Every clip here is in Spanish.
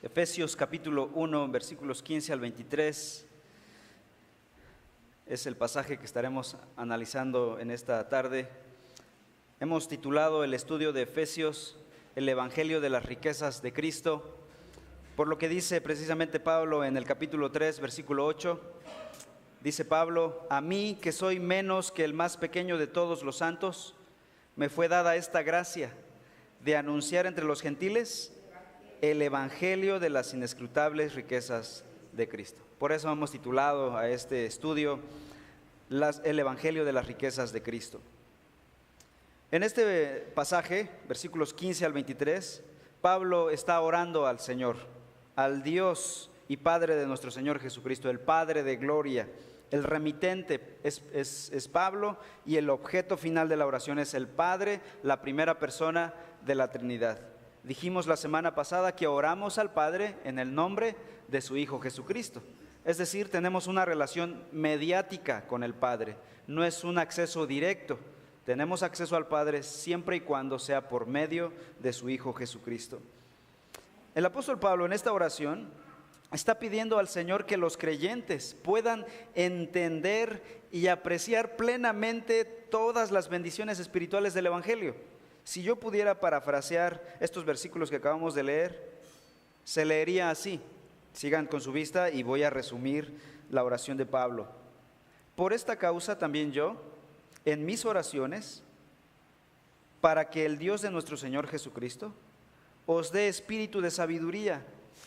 Efesios capítulo 1, versículos 15 al 23, es el pasaje que estaremos analizando en esta tarde. Hemos titulado el estudio de Efesios, el Evangelio de las riquezas de Cristo, por lo que dice precisamente Pablo en el capítulo 3, versículo 8. Dice Pablo: a mí, que soy menos que el más pequeño de todos los santos, me fue dada esta gracia de anunciar entre los gentiles el Evangelio de las inescrutables riquezas de Cristo. Por eso hemos titulado a este estudio el Evangelio de las riquezas de Cristo. En este pasaje, versículos 15 al 23, Pablo está orando al Señor, al Dios y Padre de nuestro Señor Jesucristo, el Padre de gloria. El remitente es Pablo, y el objeto final de la oración es el Padre, la primera persona de la Trinidad. Dijimos la semana pasada que oramos al Padre en el nombre de su Hijo Jesucristo. Es decir, tenemos una relación mediática con el Padre, no es un acceso directo. Tenemos acceso al Padre siempre y cuando sea por medio de su Hijo Jesucristo. El apóstol Pablo en esta oración está pidiendo al Señor que los creyentes puedan entender y apreciar plenamente todas las bendiciones espirituales del Evangelio. Si yo pudiera parafrasear estos versículos que acabamos de leer, se leería así. Sigan con su vista y voy a resumir la oración de Pablo. Por esta causa también yo, en mis oraciones, para que el Dios de nuestro Señor Jesucristo os dé espíritu de sabiduría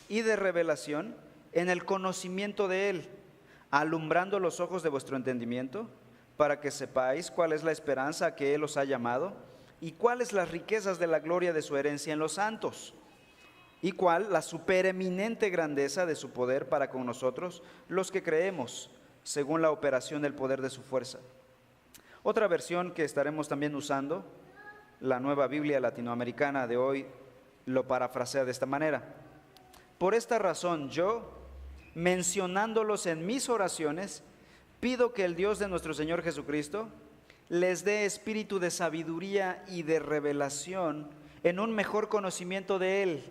y de revelación en el conocimiento de Él, alumbrando los ojos de vuestro entendimiento, para que sepáis cuál es la esperanza a que Él os ha llamado, y cuáles las riquezas de la gloria de su herencia en los santos, y cuál la supereminente grandeza de su poder para con nosotros, los que creemos, según la operación del poder de su fuerza. Otra versión que estaremos también usando, la Nueva Biblia Latinoamericana de hoy, lo parafrasea de esta manera: por esta razón yo, mencionándolos en mis oraciones, pido que el Dios de nuestro Señor Jesucristo les dé espíritu de sabiduría y de revelación en un mejor conocimiento de Él.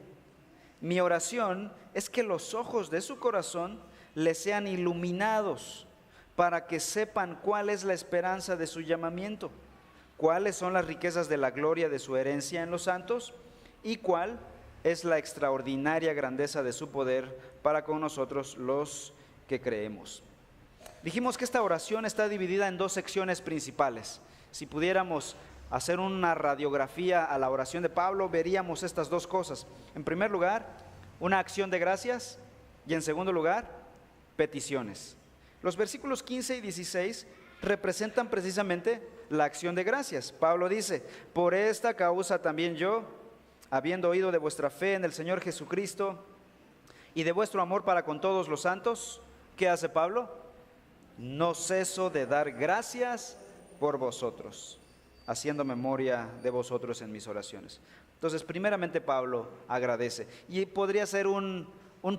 Mi oración es que los ojos de su corazón les sean iluminados, para que sepan cuál es la esperanza de su llamamiento, cuáles son las riquezas de la gloria de su herencia en los santos, y cuál es la extraordinaria grandeza de su poder para con nosotros los que creemos. Dijimos que esta oración está dividida en dos secciones principales. Si pudiéramos hacer una radiografía a la oración de Pablo, veríamos estas dos cosas. En primer lugar, una acción de gracias, y en segundo lugar, peticiones. Los versículos 15 y 16 representan precisamente la acción de gracias. Pablo dice: por esta causa también yo, habiendo oído de vuestra fe en el Señor Jesucristo y de vuestro amor para con todos los santos, ¿qué hace Pablo? No ceso de dar gracias por vosotros, haciendo memoria de vosotros en mis oraciones. Entonces, primeramente Pablo agradece, y podría ser un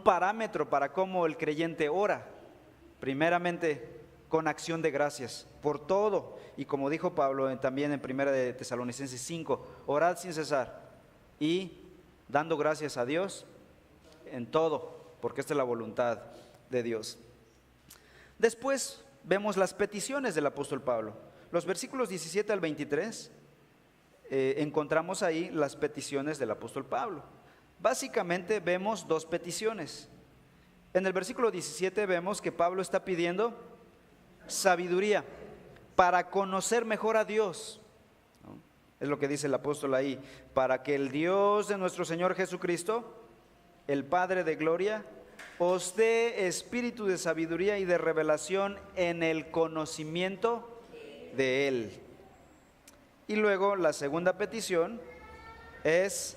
parámetro para cómo el creyente ora. Primeramente, con acción de gracias por todo, y como dijo Pablo también en 1 de Tesalonicenses 5, orad sin cesar y dando gracias a Dios en todo, porque esta es la voluntad de Dios. Después vemos las peticiones del apóstol Pablo. Los versículos 17 al 23, encontramos ahí las peticiones del apóstol Pablo. Básicamente vemos dos peticiones. En el versículo 17 vemos que Pablo está pidiendo sabiduría para conocer mejor a Dios, ¿no? Es lo que dice el apóstol ahí: para que el Dios de nuestro Señor Jesucristo, el Padre de gloria, os dé espíritu de sabiduría y de revelación en el conocimiento de Él. Y luego la segunda petición es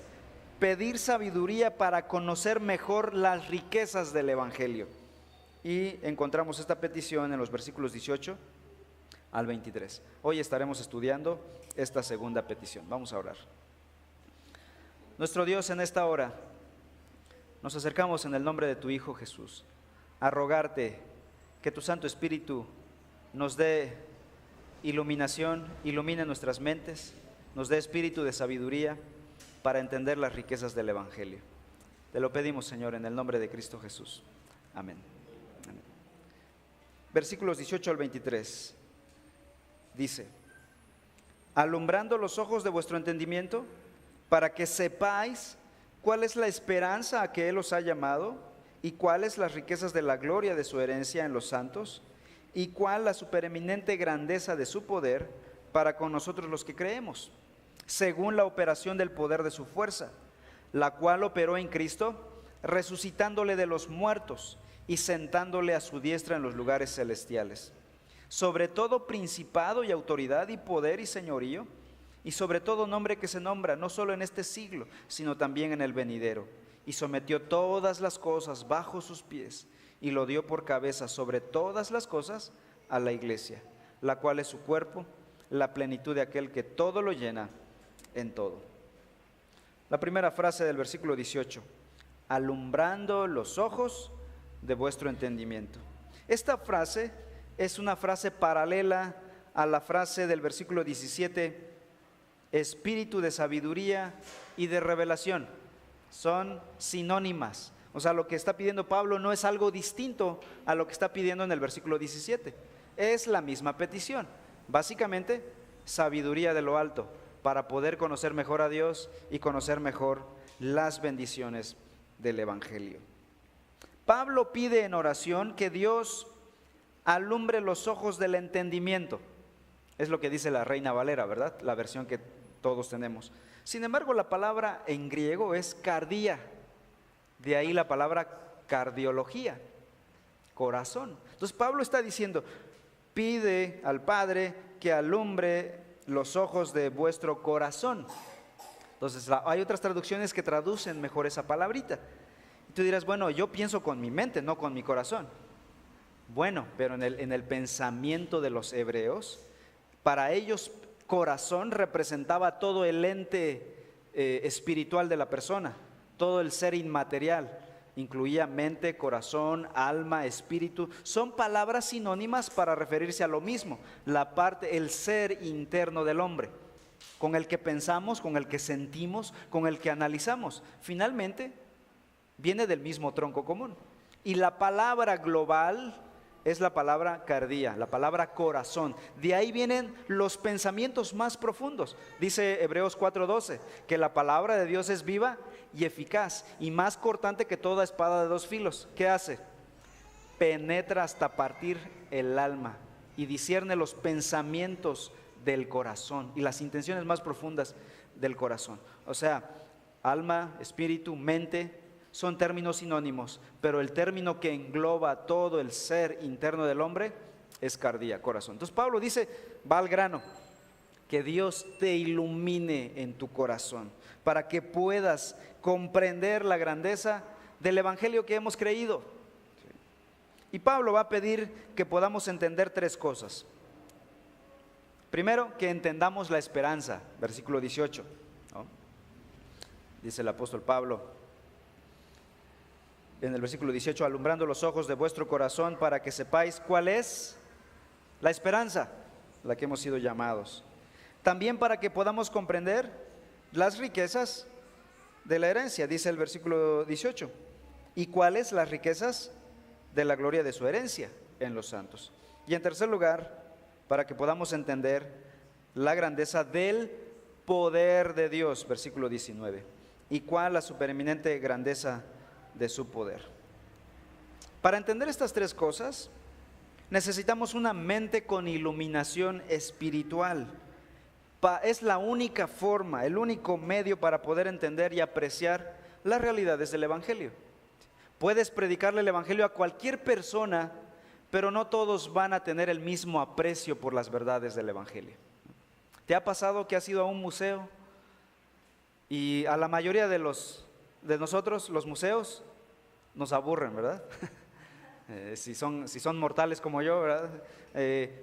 pedir sabiduría para conocer mejor las riquezas del Evangelio. Y encontramos esta petición en los versículos 18 al 23. Hoy estaremos estudiando esta segunda petición. Vamos a orar. Nuestro Dios, en esta hora nos acercamos en el nombre de tu Hijo Jesús a rogarte que tu Santo Espíritu nos dé iluminación, ilumine nuestras mentes, nos dé espíritu de sabiduría para entender las riquezas del Evangelio. Te lo pedimos, Señor, en el nombre de Cristo Jesús. Amén. Amén. Versículos 18 al 23. Dice: alumbrando los ojos de vuestro entendimiento, para que sepáis cuál es la esperanza a que Él os ha llamado, y cuáles las riquezas de la gloria de su herencia en los santos, y cuál la supereminente grandeza de su poder para con nosotros los que creemos, según la operación del poder de su fuerza, la cual operó en Cristo, resucitándole de los muertos y sentándole a su diestra en los lugares celestiales, sobre todo principado y autoridad y poder y señorío, y sobre todo nombre que se nombra, no solo en este siglo, sino también en el venidero. Y sometió todas las cosas bajo sus pies, y lo dio por cabeza sobre todas las cosas a la iglesia, la cual es su cuerpo, la plenitud de aquel que todo lo llena en todo. La primera frase del versículo 18: alumbrando los ojos de vuestro entendimiento. Esta frase es una frase paralela a la frase del versículo 17, espíritu de sabiduría y de revelación. Son sinónimas. O sea, lo que está pidiendo Pablo no es algo distinto a lo que está pidiendo en el versículo 17. Es la misma petición. Básicamente, sabiduría de lo alto, para poder conocer mejor a Dios y conocer mejor las bendiciones del Evangelio. Pablo pide en oración que Dios alumbre los ojos del entendimiento. Es lo que dice la Reina Valera, ¿verdad? La versión que todos tenemos. Sin embargo, la palabra en griego es cardía. De ahí la palabra cardiología, corazón. Entonces Pablo está diciendo: pide al Padre que alumbre los ojos de vuestro corazón. Entonces hay otras traducciones que traducen mejor esa palabrita. Y tú dirás: bueno, yo pienso con mi mente, no con mi corazón. Bueno, pero en el pensamiento de los hebreos, para ellos corazón representaba todo el ente espiritual de la persona, todo el ser inmaterial. Incluía mente, corazón, alma, espíritu. Son palabras sinónimas para referirse a lo mismo, la parte, el ser interno del hombre, con el que pensamos, con el que sentimos, con el que analizamos. Finalmente, viene del mismo tronco común. Y la palabra global es la palabra cardía, la palabra corazón. De ahí vienen los pensamientos más profundos. Dice Hebreos 4:12, que la palabra de Dios es viva y eficaz, y más cortante que toda espada de dos filos. ¿Qué hace? Penetra hasta partir el alma y discierne los pensamientos del corazón y las intenciones más profundas del corazón. O sea, alma, espíritu, mente son términos sinónimos, pero el término que engloba todo el ser interno del hombre es cardía, corazón. Entonces Pablo dice, va al grano, que Dios te ilumine en tu corazón para que puedas comprender la grandeza del evangelio que hemos creído. Y Pablo va a pedir que podamos entender tres cosas. Primero, que entendamos la esperanza, versículo 18, ¿no? Dice el apóstol Pablo en el versículo 18, alumbrando los ojos de vuestro corazón para que sepáis cuál es la esperanza a la que hemos sido llamados. También para que podamos comprender las riquezas de la herencia, dice el versículo 18. ¿Y cuáles las riquezas de la gloria de su herencia en los santos? Y en tercer lugar, para que podamos entender la grandeza del poder de Dios, versículo 19. ¿Y cuál la supereminente grandeza de su poder? Para entender estas tres cosas, necesitamos una mente con iluminación espiritual. Es la única forma, el único medio para poder entender y apreciar las realidades del evangelio. Puedes predicarle el evangelio a cualquier persona, pero no todos van a tener el mismo aprecio por las verdades del evangelio. ¿Te ha pasado que has ido a un museo y a la mayoría de nosotros los museos nos aburren, ¿verdad? Si son mortales como yo, ¿verdad?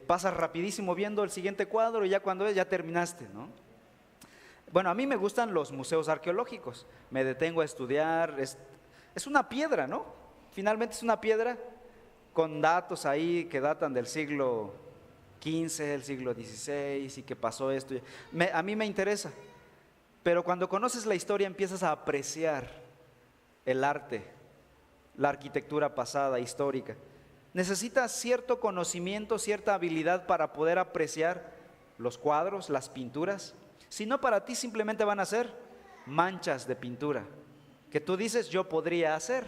Pasas rapidísimo viendo el siguiente cuadro y ya cuando ya terminaste, ¿no? Bueno, a mí me gustan los museos arqueológicos, me detengo a estudiar, es una piedra, ¿no? Finalmente es una piedra con datos ahí que datan del siglo XV, el siglo XVI y que pasó esto. A mí me interesa, pero cuando conoces la historia empiezas a apreciar el arte, la arquitectura pasada, histórica. Necesitas cierto conocimiento, cierta habilidad para poder apreciar los cuadros, las pinturas. Si no, para ti simplemente van a ser manchas de pintura, que tú dices yo podría hacer,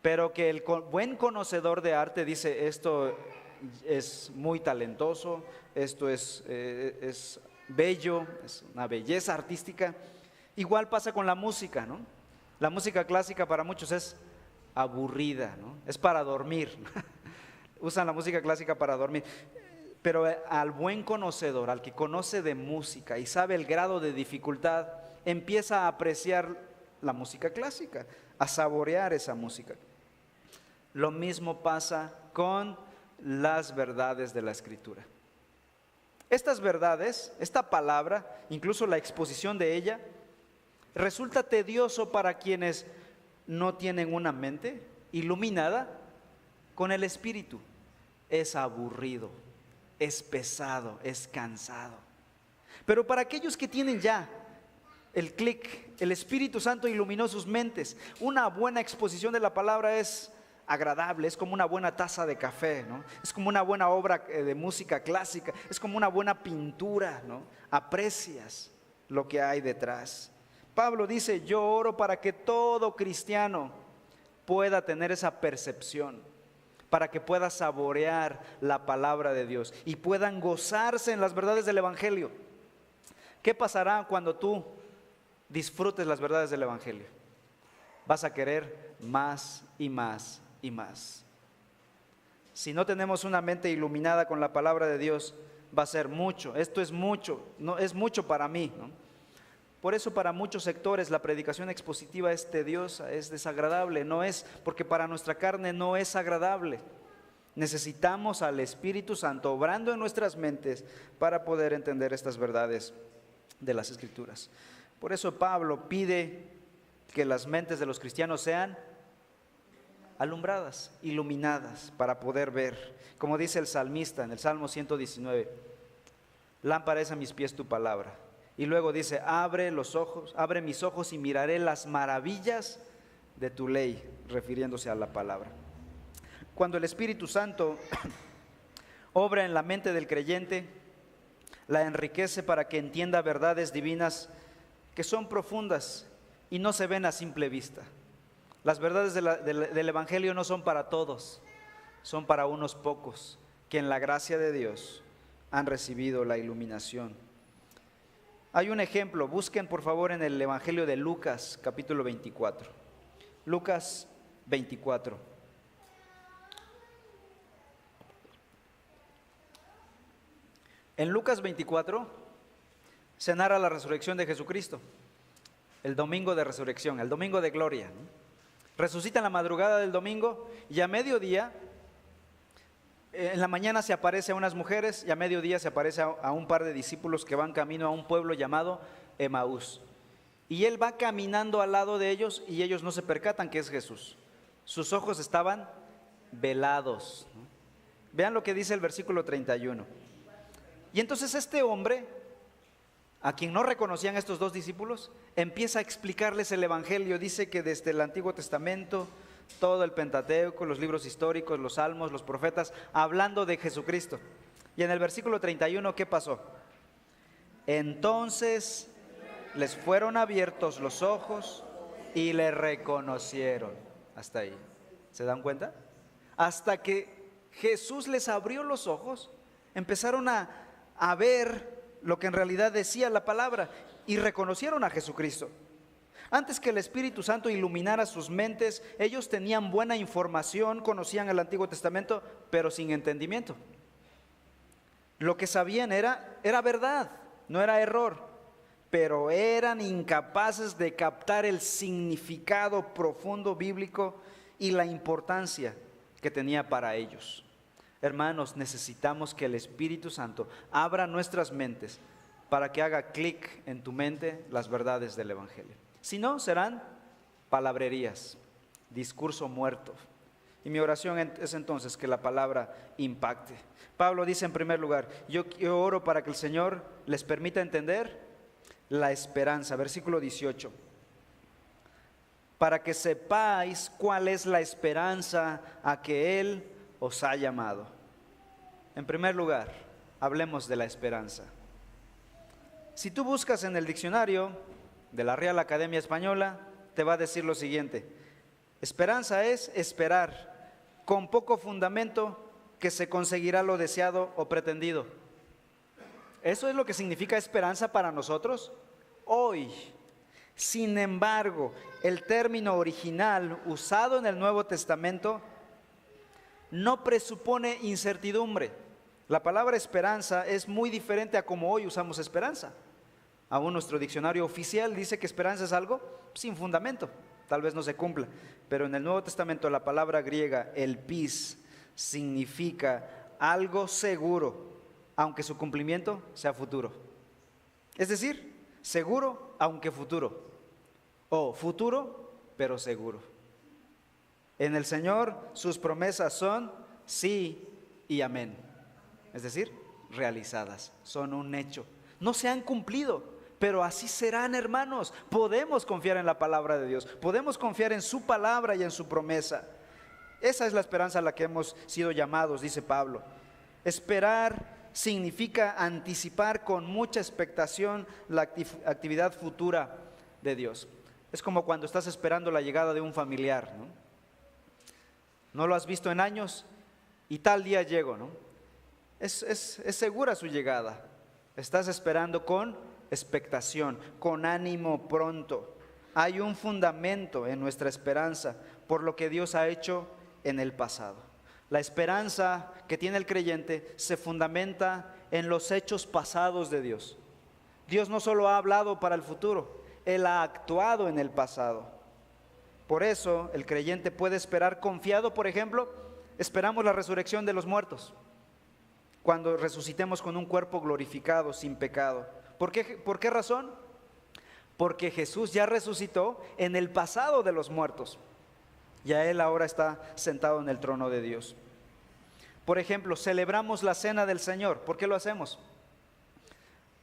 pero que el buen conocedor de arte dice esto es muy talentoso, esto es bello, es una belleza artística. Igual pasa con la música, ¿no? La música clásica para muchos es aburrida, ¿no? Es para dormir. Usan la música clásica para dormir. Pero al buen conocedor, al que conoce de música y sabe el grado de dificultad, empieza a apreciar la música clásica, a saborear esa música. Lo mismo pasa con las verdades de la Escritura. Estas verdades, esta palabra, incluso la exposición de ella, resulta tedioso para quienes no tienen una mente iluminada con el Espíritu. Es aburrido, es pesado, es cansado. Pero para aquellos que tienen ya el clic, el Espíritu Santo iluminó sus mentes, una buena exposición de la palabra es agradable, es como una buena taza de café, ¿no? Es como una buena obra de música clásica, es como una buena pintura, ¿no? Aprecias lo que hay detrás. Pablo dice, yo oro para que todo cristiano pueda tener esa percepción, para que pueda saborear la palabra de Dios y puedan gozarse en las verdades del Evangelio. ¿Qué pasará cuando tú disfrutes las verdades del Evangelio? Vas a querer más y más y más. Si no tenemos una mente iluminada con la palabra de Dios, va a ser mucho. Esto es mucho, no es mucho para mí, ¿no? Por eso para muchos sectores la predicación expositiva es tediosa, es desagradable, no es, porque para nuestra carne no es agradable. Necesitamos al Espíritu Santo obrando en nuestras mentes para poder entender estas verdades de las Escrituras. Por eso Pablo pide que las mentes de los cristianos sean alumbradas, iluminadas, para poder ver. Como dice el salmista en el Salmo 119, lámpara es a mis pies tu palabra. Y luego dice, abre los ojos, abre mis ojos y miraré las maravillas de tu ley, refiriéndose a la palabra. Cuando el Espíritu Santo obra en la mente del creyente, la enriquece para que entienda verdades divinas que son profundas y no se ven a simple vista. Las verdades del Evangelio no son para todos, son para unos pocos que en la gracia de Dios han recibido la iluminación. Hay un ejemplo, busquen por favor en el Evangelio de Lucas, capítulo 24. Lucas 24. En Lucas 24 se narra la resurrección de Jesucristo, el domingo de resurrección, el domingo de gloria, ¿no? Resucita en la madrugada del domingo y a mediodía, en la mañana se aparece a unas mujeres y a mediodía se aparece a un par de discípulos que van camino a un pueblo llamado Emaús. Y él va caminando al lado de ellos y ellos no se percatan que es Jesús. Sus ojos estaban velados, ¿no? Vean lo que dice el versículo 31. Y entonces este hombre, a quien no reconocían estos dos discípulos, empieza a explicarles el Evangelio. Dice que desde el Antiguo Testamento, todo el Pentateuco, los libros históricos, los salmos, los profetas, hablando de Jesucristo. Y en el versículo 31, ¿qué pasó? Entonces les fueron abiertos los ojos y le reconocieron. Hasta ahí. ¿Se dan cuenta? Hasta que Jesús les abrió los ojos, empezaron a ver lo que en realidad decía la palabra y reconocieron a Jesucristo. Antes que el Espíritu Santo iluminara sus mentes, ellos tenían buena información, conocían el Antiguo Testamento, pero sin entendimiento. Lo que sabían era verdad, no era error, pero eran incapaces de captar el significado profundo bíblico y la importancia que tenía para ellos. Hermanos, necesitamos que el Espíritu Santo abra nuestras mentes para que haga clic en tu mente las verdades del Evangelio. Si no, serán palabrerías, discurso muerto. Y mi oración es entonces que la palabra impacte. Pablo dice en primer lugar, yo oro para que el Señor les permita entender la esperanza. Versículo 18. para que sepáis cuál es la esperanza a que Él os ha llamado. En primer lugar, hablemos de la esperanza. Si tú buscas en el diccionario de la Real Academia Española, te va a decir lo siguiente: esperanza es esperar con poco fundamento que se conseguirá lo deseado o pretendido. ¿Eso es lo que significa esperanza para nosotros hoy? Sin embargo, el término original usado en el Nuevo Testamento no presupone incertidumbre. La palabra esperanza es muy diferente a como hoy usamos esperanza. Aún nuestro diccionario oficial dice que esperanza es algo sin fundamento, tal vez no se cumpla, pero en el Nuevo Testamento la palabra griega elpis significa algo seguro, aunque su cumplimiento sea futuro. Es decir, seguro aunque futuro, o futuro pero seguro. En el Señor sus promesas son sí y amén, es decir, realizadas, son un hecho. No se han cumplido, pero así serán, hermanos. Podemos confiar en la palabra de Dios, podemos confiar en su palabra y en su promesa. Esa es la esperanza a la que hemos sido llamados, dice Pablo. Esperar significa anticipar con mucha expectación la actividad futura de Dios. Es como cuando estás esperando la llegada de un familiar, ¿no? No lo has visto en años y tal día llego, ¿no? Es segura su llegada. Estás esperando con expectación, con ánimo pronto. Hay un fundamento en nuestra esperanza por lo que Dios ha hecho en el pasado. La esperanza que tiene el creyente se fundamenta en los hechos pasados de Dios. Dios no solo ha hablado para el futuro, Él ha actuado en el pasado. Por eso el creyente puede esperar confiado. Por ejemplo, esperamos la resurrección de los muertos, cuando resucitemos con un cuerpo glorificado, sin pecado. ¿Por qué razón? Porque Jesús ya resucitó en el pasado de los muertos. Ya Él ahora está sentado en el trono de Dios. Por ejemplo, celebramos la cena del Señor. ¿Por qué lo hacemos?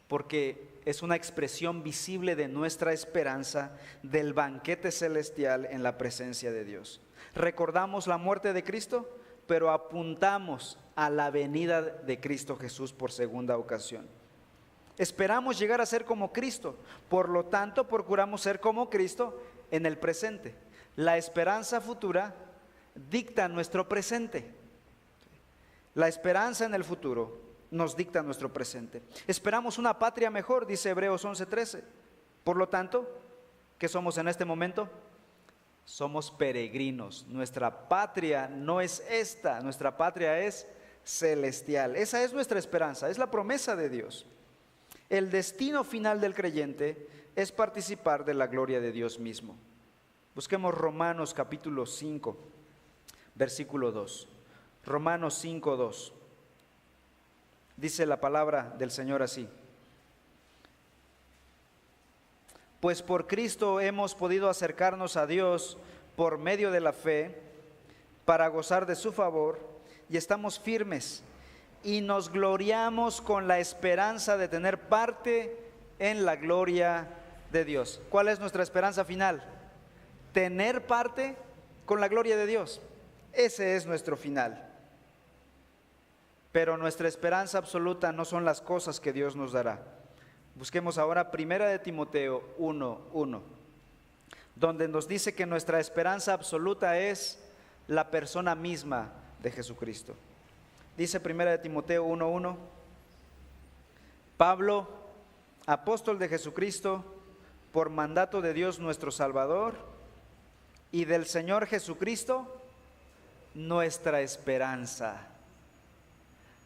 Porque es una expresión visible de nuestra esperanza del banquete celestial en la presencia de Dios. Recordamos la muerte de Cristo, pero apuntamos a la venida de Cristo Jesús por segunda ocasión. Esperamos llegar a ser como Cristo, por lo tanto procuramos ser como Cristo en el presente. La esperanza futura dicta nuestro presente. La esperanza en el futuro nos dicta nuestro presente. Esperamos una patria mejor, dice Hebreos 11:13. Por lo tanto, ¿qué somos en este momento? Somos peregrinos. Nuestra patria no es esta, nuestra patria es celestial. Esa es nuestra esperanza, es la promesa de Dios. El destino final del creyente es participar de la gloria de Dios mismo. Busquemos Romanos capítulo 5, versículo 2. Romanos 5, 2. Dice la palabra del Señor así: pues por Cristo hemos podido acercarnos a Dios por medio de la fe, para gozar de su favor, y estamos firmes y nos gloriamos con la esperanza de tener parte en la gloria de Dios. ¿Cuál es nuestra esperanza final? Tener parte con la gloria de Dios. Ese es nuestro final. Pero nuestra esperanza absoluta no son las cosas que Dios nos dará. Busquemos ahora 1 Timoteo 1:1, donde nos dice que nuestra esperanza absoluta es la persona misma de Jesucristo. Dice 1 Timoteo 1:1: Pablo, apóstol de Jesucristo, por mandato de Dios nuestro Salvador y del Señor Jesucristo, nuestra esperanza.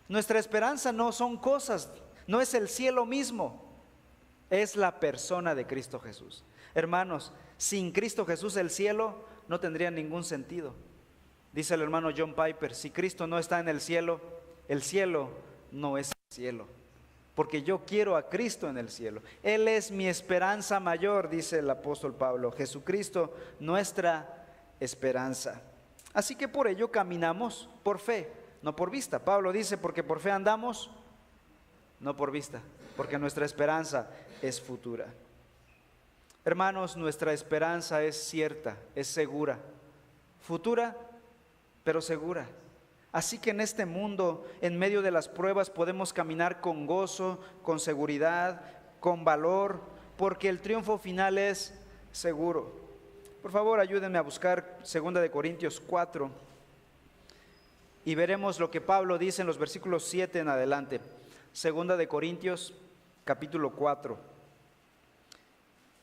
Nuestra esperanza no son cosas, no es el cielo mismo, es la persona de Cristo Jesús. Hermanos, sin Cristo Jesús el cielo no tendría ningún sentido. Dice el hermano John Piper: si Cristo no está en el cielo no es el cielo, porque yo quiero a Cristo en el cielo. Él es mi esperanza mayor, dice el apóstol Pablo. Jesucristo, nuestra esperanza. Así que por ello caminamos por fe, no por vista. Pablo dice: porque por fe andamos, no por vista, porque nuestra esperanza es futura. Hermanos, nuestra esperanza es cierta, es segura, futura, pero segura. Así que en este mundo, en medio de las pruebas, podemos caminar con gozo, con seguridad, con valor, porque el triunfo final es seguro. Por favor, ayúdenme a buscar 2 Corintios 4 y veremos lo que Pablo dice en los versículos 7 en adelante. 2 Corintios capítulo 4,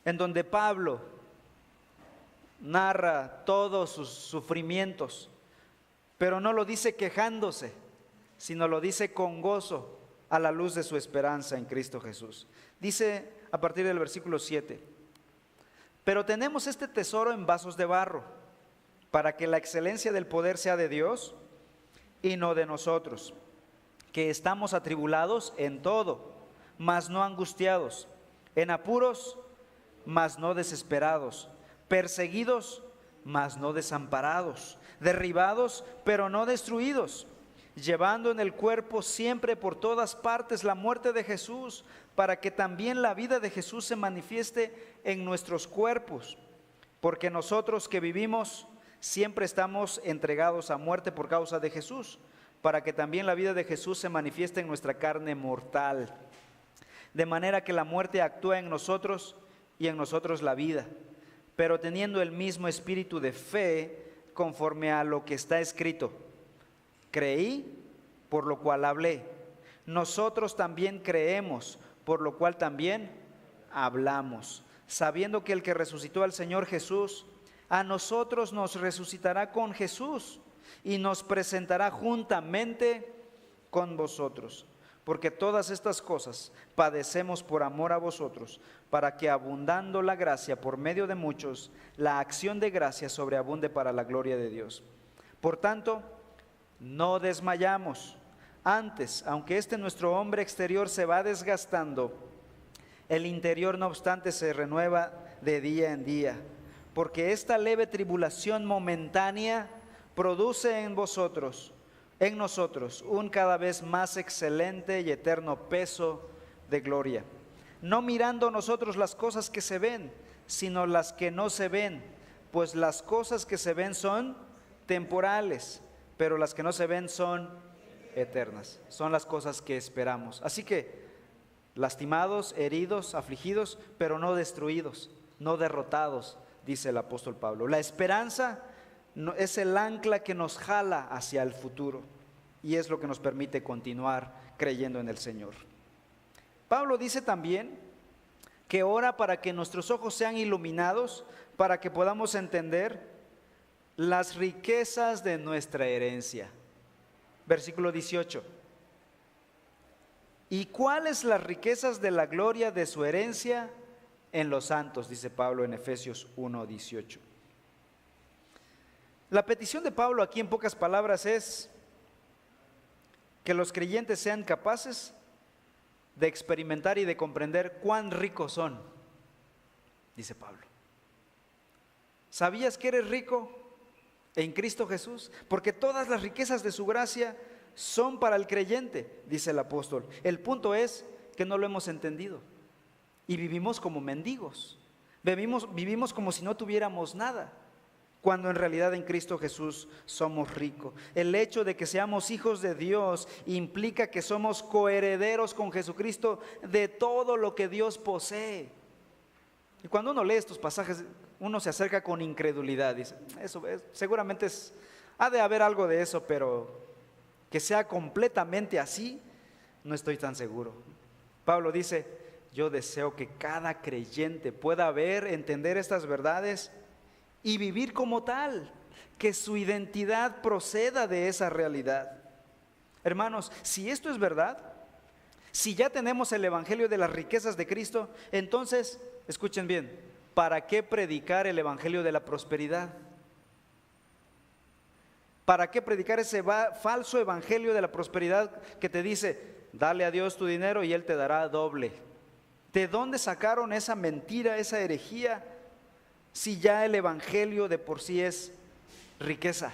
en donde Pablo narra todos sus sufrimientos, pero no lo dice quejándose, sino lo dice con gozo a la luz de su esperanza en Cristo Jesús. Dice a partir del versículo 7: pero tenemos este tesoro en vasos de barro, para que la excelencia del poder sea de Dios y no de nosotros, que estamos atribulados en todo, mas no angustiados, en apuros, mas no desesperados, perseguidos, mas no desamparados, derribados, pero no destruidos, llevando en el cuerpo siempre por todas partes la muerte de Jesús, para que también la vida de Jesús se manifieste en nuestros cuerpos. Porque nosotros que vivimos siempre estamos entregados a muerte por causa de Jesús, para que también la vida de Jesús se manifieste en nuestra carne mortal. De manera que la muerte actúa en nosotros y en nosotros la vida, pero teniendo el mismo espíritu de fe, conforme a lo que está escrito: creí, por lo cual hablé. Nosotros también creemos, por lo cual también hablamos, sabiendo que el que resucitó al Señor Jesús, a nosotros nos resucitará con Jesús y nos presentará juntamente con vosotros. Porque todas estas cosas padecemos por amor a vosotros, para que abundando la gracia por medio de muchos, la acción de gracia sobreabunde para la gloria de Dios. Por tanto, no desmayamos. Antes, aunque nuestro hombre exterior se va desgastando, el interior no obstante se renueva de día en día. Porque esta leve tribulación momentánea produce en nosotros un cada vez más excelente y eterno peso de gloria, no mirando nosotros las cosas que se ven, sino las que no se ven, pues las cosas que se ven son temporales, pero las que no se ven son eternas, son las cosas que esperamos. Así que lastimados, heridos, afligidos, pero no destruidos, no derrotados, dice el apóstol Pablo. La esperanza es el ancla que nos jala hacia el futuro y es lo que nos permite continuar creyendo en el Señor. Pablo dice también que ora para que nuestros ojos sean iluminados, para que podamos entender las riquezas de nuestra herencia. Versículo 18. ¿Y cuáles las riquezas de la gloria de su herencia en los santos?, dice Pablo en Efesios 1:18. La petición de Pablo aquí en pocas palabras es que los creyentes sean capaces de experimentar y de comprender cuán ricos son, dice Pablo. ¿Sabías que eres rico en Cristo Jesús? Porque todas las riquezas de su gracia son para el creyente, dice el apóstol. El punto es que no lo hemos entendido y vivimos como mendigos, vivimos como si no tuviéramos nada, cuando en realidad en Cristo Jesús somos ricos. El hecho de que seamos hijos de Dios implica que somos coherederos con Jesucristo de todo lo que Dios posee. Y cuando uno lee estos pasajes, uno se acerca con incredulidad, dice, seguramente ha de haber algo de eso, pero que sea completamente así, no estoy tan seguro. Pablo dice: yo deseo que cada creyente pueda ver, entender estas verdades y vivir como tal, que su identidad proceda de esa realidad. Hermanos, si esto es verdad, si ya tenemos el evangelio de las riquezas de Cristo, entonces, escuchen bien, ¿para qué predicar el evangelio de la prosperidad? ¿Para qué predicar ese falso evangelio de la prosperidad que te dice: dale a Dios tu dinero y Él te dará doble? ¿De dónde sacaron esa mentira, esa herejía? Si ya el evangelio de por sí es riqueza,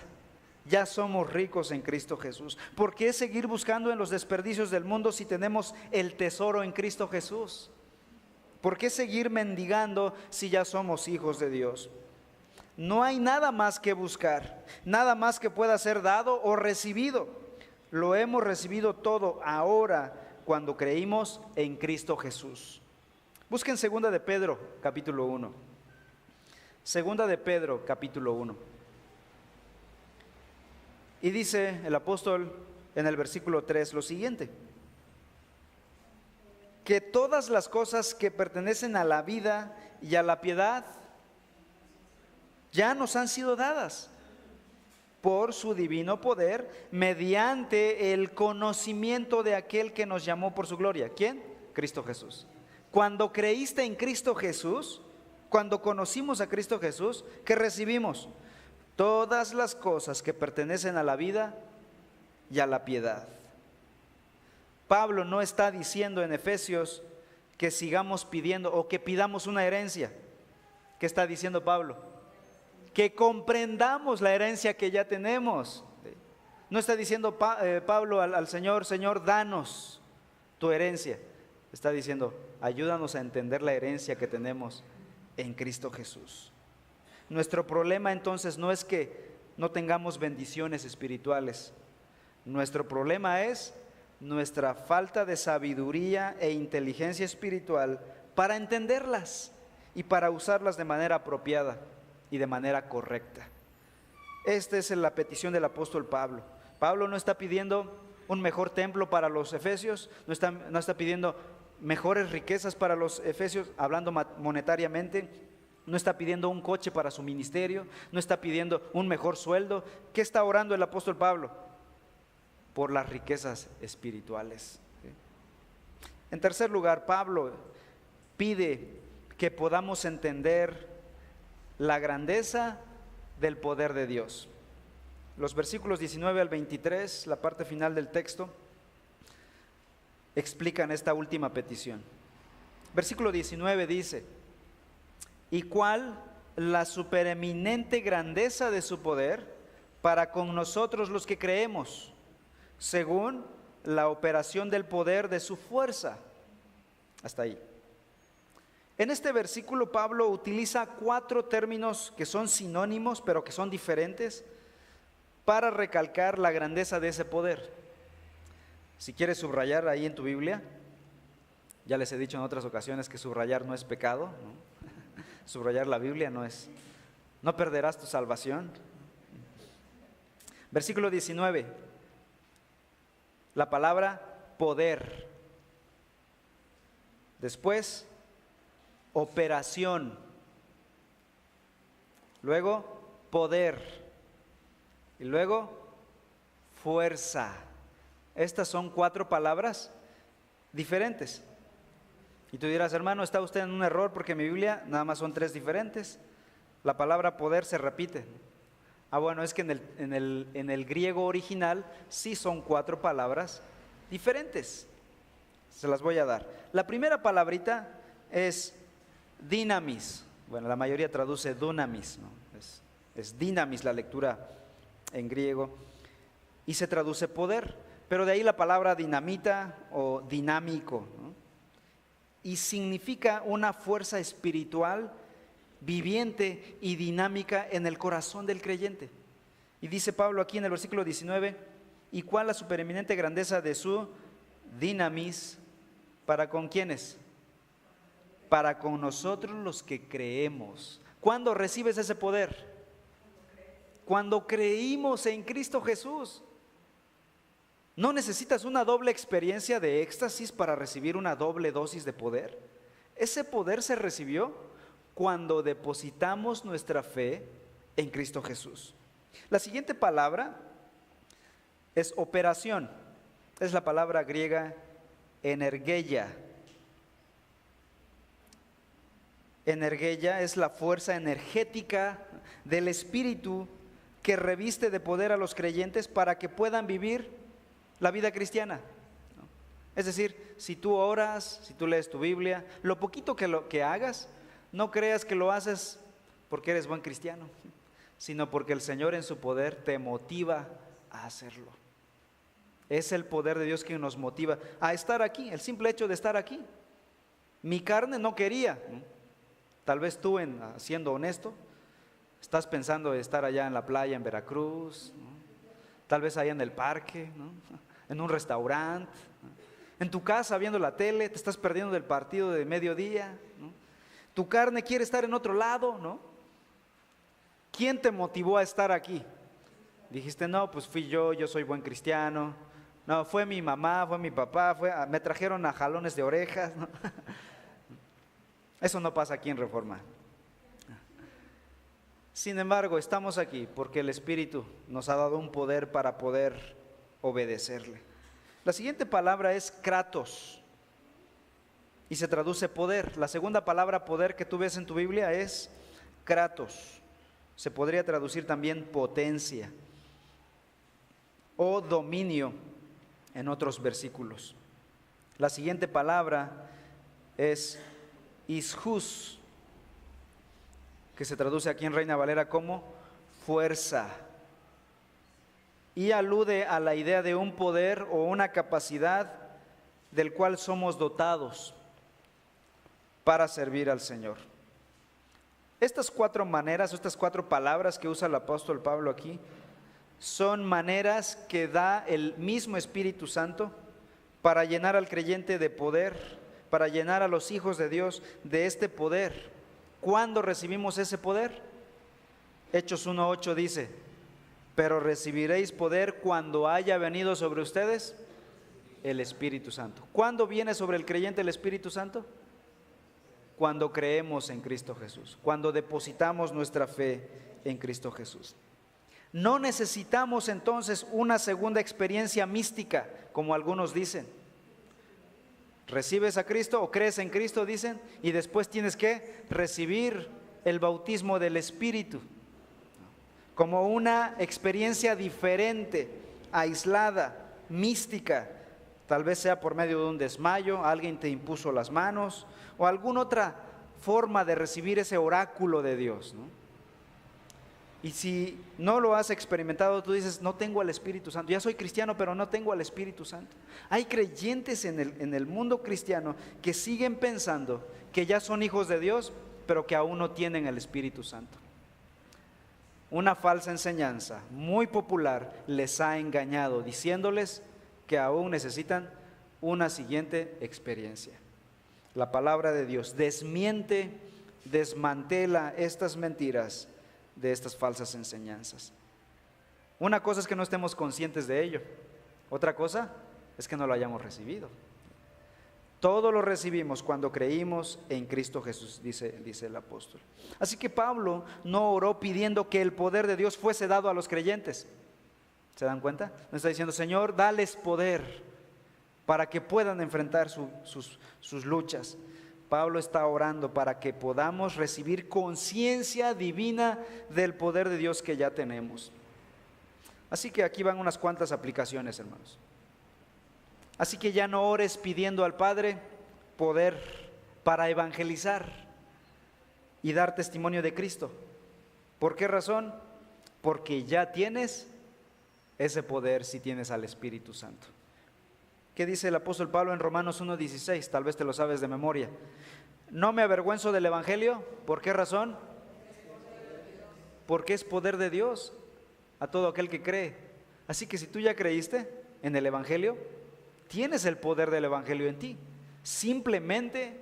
ya somos ricos en Cristo Jesús. ¿Por qué seguir buscando en los desperdicios del mundo si tenemos el tesoro en Cristo Jesús? ¿Por qué seguir mendigando si ya somos hijos de Dios? No hay nada más que buscar, nada más que pueda ser dado o recibido. Lo hemos recibido todo ahora cuando creímos en Cristo Jesús. Busquen 2 de Pedro, capítulo 1. 2 de Pedro, capítulo 1. Y dice el apóstol en el versículo 3 lo siguiente: que todas las cosas que pertenecen a la vida y a la piedad ya nos han sido dadas por su divino poder, mediante el conocimiento de aquel que nos llamó por su gloria. ¿Quién? Cristo Jesús. Cuando creíste en Cristo Jesús, cuando conocimos a Cristo Jesús, ¿qué recibimos? Todas las cosas que pertenecen a la vida y a la piedad. Pablo no está diciendo en Efesios que sigamos pidiendo o que pidamos una herencia. ¿Qué está diciendo Pablo? Que comprendamos la herencia que ya tenemos. No está diciendo Pablo al Señor: Señor, danos tu herencia. Está diciendo: ayúdanos a entender la herencia que tenemos en Cristo Jesús. Nuestro problema entonces no es que no tengamos bendiciones espirituales. Nuestro problema es nuestra falta de sabiduría e inteligencia espiritual para entenderlas y para usarlas de manera apropiada y de manera correcta. Esta es la petición del apóstol Pablo. Pablo no está pidiendo un mejor templo para los efesios, no está pidiendo mejores riquezas para los efesios, hablando monetariamente. No está pidiendo un coche para su ministerio, no está pidiendo un mejor sueldo. ¿Qué está orando el apóstol Pablo? Por las riquezas espirituales. En tercer lugar, Pablo pide que podamos entender la grandeza del poder de Dios. Los versículos 19 al 23, la parte final del texto, explican esta última petición. Versículo 19 dice: ¿y cuál la supereminente grandeza de su poder para con nosotros los que creemos, según la operación del poder de su fuerza? Hasta ahí. En este versículo Pablo utiliza 4 términos que son sinónimos, pero que son diferentes, para recalcar la grandeza de ese poder. Si quieres subrayar ahí en tu Biblia, ya les he dicho en otras ocasiones que subrayar no es pecado, ¿no? Subrayar la Biblia no perderás tu salvación. Versículo 19, la palabra poder. Después, operación. Luego, poder. Y luego, fuerza. Estas son 4 palabras diferentes. Y tú dirás: hermano, está usted en un error porque en mi Biblia nada más son 3 diferentes. La palabra poder se repite. Bueno, es que en el griego original sí son 4 palabras diferentes. Se las voy a dar. La primera palabrita es dinamis. Bueno, la mayoría traduce dunamis, ¿no? Es dinamis la lectura en griego. Y se traduce poder. Pero de ahí la palabra dinamita o dinámico, ¿no? Y significa una fuerza espiritual viviente y dinámica en el corazón del creyente. Y dice Pablo aquí en el versículo 19: ¿y cuál la supereminente grandeza de su dinamis para con quiénes? Para con nosotros los que creemos. ¿Cuándo recibes ese poder? Cuando creímos en Cristo Jesús. ¿No necesitas una doble experiencia de éxtasis para recibir una doble dosis de poder? Ese poder se recibió cuando depositamos nuestra fe en Cristo Jesús. La siguiente palabra es operación. Es la palabra griega energeia. Energeia es la fuerza energética del Espíritu que reviste de poder a los creyentes para que puedan vivir la vida cristiana. Es decir, si tú oras, si tú lees tu Biblia, lo poquito que hagas, no creas que lo haces porque eres buen cristiano, sino porque el Señor en su poder te motiva a hacerlo. Es el poder de Dios quien nos motiva a estar aquí, el simple hecho de estar aquí. Mi carne no quería, ¿no? Tal vez tú, siendo honesto, estás pensando en estar allá en la playa en Veracruz, ¿no? Tal vez allá en el parque, ¿no? En un restaurante, ¿no? En tu casa viendo la tele, te estás perdiendo del partido de mediodía, ¿no? Tu carne quiere estar en otro lado, ¿no? ¿Quién te motivó a estar aquí? Dijiste, no, pues fui yo soy buen cristiano. No, fue mi mamá, fue mi papá, me trajeron a jalones de orejas, ¿no? Eso no pasa aquí en Reforma. Sin embargo, estamos aquí porque el Espíritu nos ha dado un poder para poder obedecerle. La siguiente palabra es kratos y se traduce poder. La segunda palabra poder que tú ves en tu Biblia es kratos. Se podría traducir también potencia o dominio en otros versículos. La siguiente palabra es ishus, que se traduce aquí en Reina Valera como fuerza, y alude a la idea de un poder o una capacidad del cual somos dotados para servir al Señor. Estas 4 maneras, estas 4 palabras que usa el apóstol Pablo aquí, son maneras que da el mismo Espíritu Santo para llenar al creyente de poder, para llenar a los hijos de Dios de este poder. ¿Cuándo recibimos ese poder? Hechos 1:8 dice, pero recibiréis poder cuando haya venido sobre ustedes el Espíritu Santo. ¿Cuándo viene sobre el creyente el Espíritu Santo? Cuando creemos en Cristo Jesús, cuando depositamos nuestra fe en Cristo Jesús. No necesitamos entonces una segunda experiencia mística, como algunos dicen. Recibes a Cristo o crees en Cristo, dicen, y después tienes que recibir el bautismo del Espíritu, como una experiencia diferente, aislada, mística. Tal vez sea por medio de un desmayo, alguien te impuso las manos, o alguna otra forma de recibir ese oráculo de Dios, ¿no? Y si no lo has experimentado, tú dices, no tengo al Espíritu Santo. Ya soy cristiano, pero no tengo al Espíritu Santo. Hay creyentes en el mundo cristiano que siguen pensando que ya son hijos de Dios, pero que aún no tienen el Espíritu Santo. Una falsa enseñanza muy popular les ha engañado, diciéndoles que aún necesitan una siguiente experiencia. La palabra de Dios desmiente, desmantela estas mentiras de estas falsas enseñanzas. Una cosa es que no estemos conscientes de ello, otra cosa es que no lo hayamos recibido. Todo lo recibimos cuando creímos en Cristo Jesús, dice el apóstol. Así que Pablo no oró pidiendo que el poder de Dios fuese dado a los creyentes. ¿Se dan cuenta? No está diciendo, Señor, dales poder para que puedan enfrentar sus luchas. Pablo está orando para que podamos recibir conciencia divina del poder de Dios que ya tenemos. Así que aquí van unas cuantas aplicaciones, hermanos. Así que ya no ores pidiendo al Padre poder para evangelizar y dar testimonio de Cristo. ¿Por qué razón? Porque ya tienes ese poder si tienes al Espíritu Santo. ¿Qué dice el apóstol Pablo en Romanos 1:16? Tal vez te lo sabes de memoria. No me avergüenzo del Evangelio. ¿Por qué razón? Porque es poder de Dios a todo aquel que cree. Así que si tú ya creíste en el Evangelio, tienes el poder del Evangelio en ti. Simplemente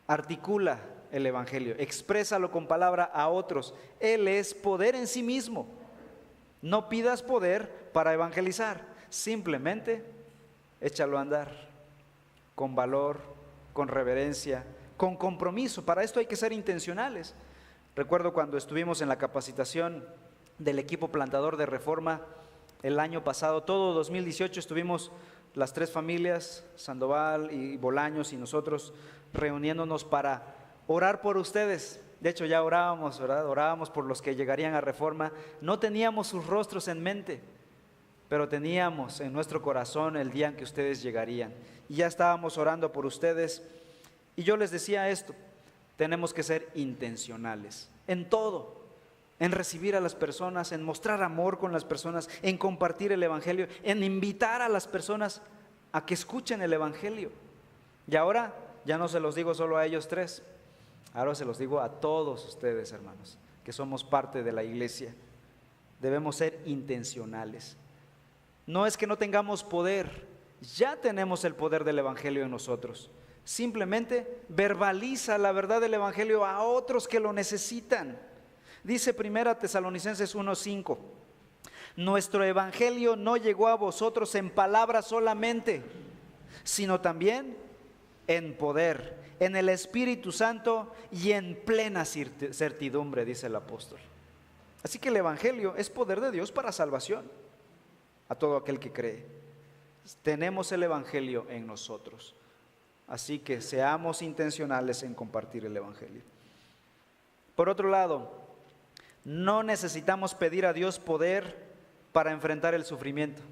articula el Evangelio, exprésalo con palabra a otros. Él es poder en sí mismo. No pidas poder para evangelizar, simplemente échalo a andar con valor, con reverencia, con compromiso. Para esto hay que ser intencionales. Recuerdo cuando estuvimos en la capacitación del equipo plantador de Reforma el año pasado, todo 2018 estuvimos las 3 familias, Sandoval y Bolaños y nosotros reuniéndonos para orar por ustedes. De hecho ya orábamos, ¿verdad? Orábamos por los que llegarían a Reforma. No teníamos sus rostros en mente, pero teníamos en nuestro corazón el día en que ustedes llegarían. Y ya estábamos orando por ustedes. Y yo les decía esto, tenemos que ser intencionales en todo, en recibir a las personas, en mostrar amor con las personas, en compartir el Evangelio, en invitar a las personas a que escuchen el Evangelio. Y ahora ya no se los digo solo a ellos tres, ahora se los digo a todos ustedes, hermanos, que somos parte de la iglesia. Debemos ser intencionales. No es que no tengamos poder, ya tenemos el poder del evangelio en nosotros. Simplemente verbaliza la verdad del evangelio a otros que lo necesitan. Dice 1 Tesalonicenses 1:5: nuestro evangelio no llegó a vosotros en palabras solamente, sino también en poder, en el Espíritu Santo y en plena certidumbre, dice el apóstol. Así que el evangelio es poder de Dios para salvación a todo aquel que cree. Tenemos el evangelio en nosotros, así que seamos intencionales en compartir el evangelio. Por otro lado, no necesitamos pedir a Dios poder para enfrentar el sufrimiento.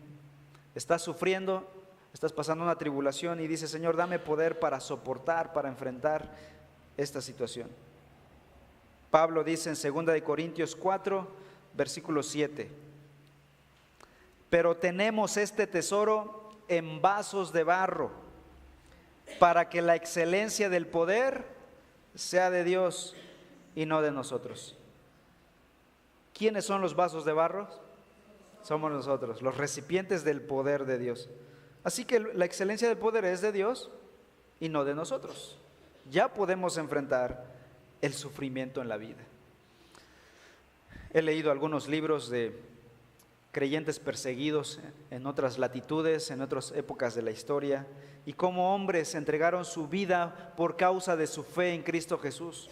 Estás sufriendo, estás pasando una tribulación y dices: Señor, dame poder para soportar, para enfrentar esta situación. Pablo dice en 2 Corintios 4, versículo 7: pero tenemos este tesoro en vasos de barro, para que la excelencia del poder sea de Dios y no de nosotros. ¿Quiénes son los vasos de barro? Somos nosotros, los recipientes del poder de Dios. Así que la excelencia del poder es de Dios y no de nosotros. Ya podemos enfrentar el sufrimiento en la vida. He leído algunos libros de creyentes perseguidos en otras latitudes, en otras épocas de la historia, y cómo hombres entregaron su vida por causa de su fe en Cristo Jesús.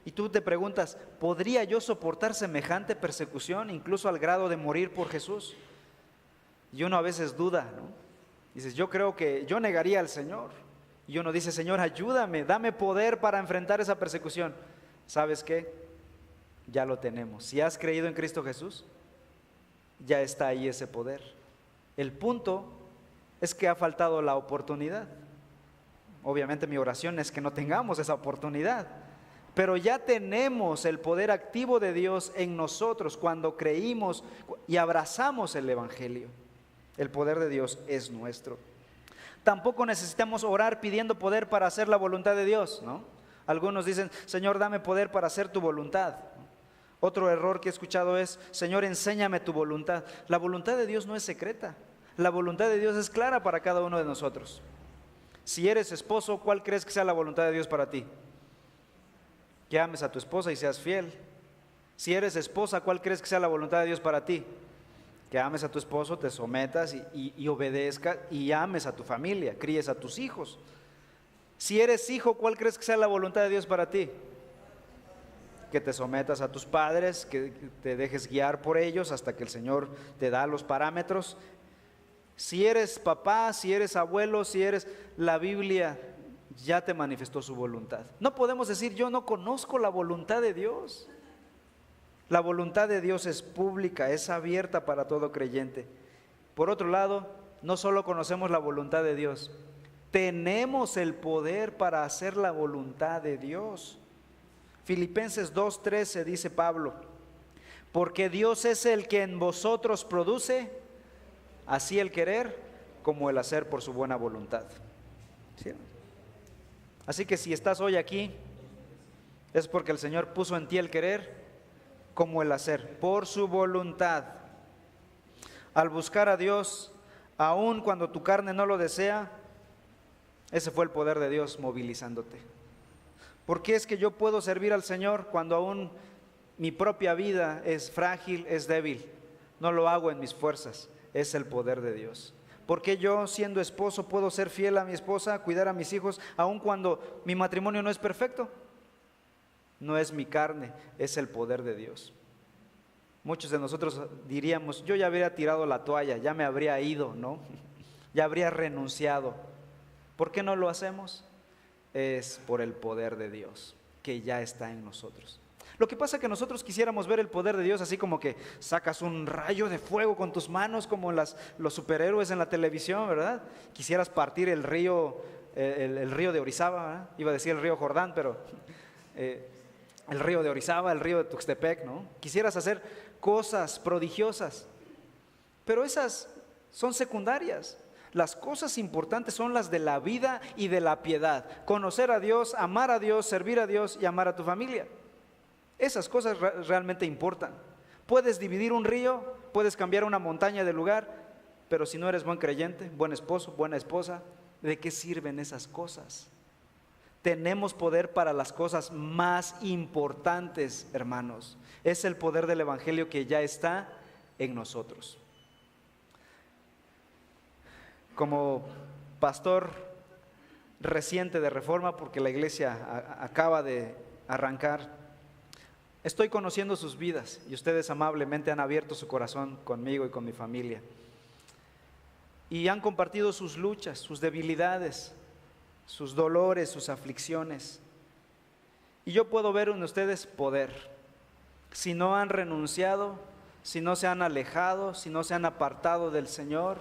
Y tú te preguntas: ¿podría yo soportar semejante persecución, incluso al grado de morir por Jesús? Y uno a veces duda, ¿no? Dices: yo creo que yo negaría al Señor. Y uno dice: Señor, ayúdame, dame poder para enfrentar esa persecución. ¿Sabes qué? Ya lo tenemos. Si has creído en Cristo Jesús, ya está ahí ese poder. El punto es que ha faltado la oportunidad. Obviamente mi oración es que no tengamos esa oportunidad, pero ya tenemos el poder activo de Dios en nosotros cuando creímos y abrazamos el evangelio. El poder de Dios es nuestro. Tampoco necesitamos orar pidiendo poder para hacer la voluntad de Dios, ¿no? Algunos dicen: Señor, dame poder para hacer tu voluntad. Otro error que he escuchado es: Señor, enséñame tu voluntad. La voluntad de Dios no es secreta. La voluntad de Dios es clara para cada uno de nosotros. Si eres esposo, ¿cuál crees que sea la voluntad de Dios para ti? Que ames a tu esposa y seas fiel. Si eres esposa, ¿cuál crees que sea la voluntad de Dios para ti? Que ames a tu esposo, te sometas y obedezcas y ames a tu familia, críes a tus hijos. Si eres hijo, ¿cuál crees que sea la voluntad de Dios para ti? Que te sometas a tus padres, que te dejes guiar por ellos hasta que el Señor te da los parámetros. Si eres papá, si eres abuelo, la Biblia ya te manifestó su voluntad. No podemos decir: yo no conozco la voluntad de Dios. La voluntad de Dios es pública, es abierta para todo creyente. Por otro lado, no solo conocemos la voluntad de Dios, tenemos el poder para hacer la voluntad de Dios. Filipenses 2:13 dice Pablo: porque Dios es el que en vosotros produce así el querer como el hacer por su buena voluntad. ¿Sí? Así que si estás hoy aquí, es porque el Señor puso en ti el querer como el hacer, por su voluntad. Al buscar a Dios, aun cuando tu carne no lo desea, ese fue el poder de Dios movilizándote. ¿Por qué es que yo puedo servir al Señor cuando aún mi propia vida es frágil, es débil? No lo hago en mis fuerzas, es el poder de Dios. ¿Por qué yo, siendo esposo, puedo ser fiel a mi esposa, cuidar a mis hijos, aun cuando mi matrimonio no es perfecto? No es mi carne, es el poder de Dios. Muchos de nosotros diríamos: yo ya habría tirado la toalla, ya me habría ido, ¿no? Ya habría renunciado. ¿Por qué no lo hacemos? Es por el poder de Dios que ya está en nosotros. Lo que pasa es que nosotros quisiéramos ver el poder de Dios así como que sacas un rayo de fuego con tus manos como los superhéroes en la televisión, ¿verdad? Quisieras partir el río de Orizaba, ¿verdad? Iba a decir el río Jordán, pero el río de Orizaba, el río de Tuxtepec, ¿no? Quisieras hacer cosas prodigiosas, pero esas son secundarias. Las cosas importantes son las de la vida y de la piedad. Conocer a Dios, amar a Dios, servir a Dios y amar a tu familia. Esas cosas realmente importan. Puedes dividir un río, puedes cambiar una montaña de lugar, pero si no eres buen creyente, buen esposo, buena esposa, ¿de qué sirven esas cosas? Tenemos poder para las cosas más importantes, hermanos. Es el poder del Evangelio que ya está en nosotros. Como pastor reciente de Reforma, porque la iglesia acaba de arrancar, estoy conociendo sus vidas y ustedes amablemente han abierto su corazón conmigo y con mi familia. Y han compartido sus luchas, sus debilidades, sus dolores, sus aflicciones. Y yo puedo ver en ustedes poder. Si no han renunciado, si no se han alejado, si no se han apartado del Señor,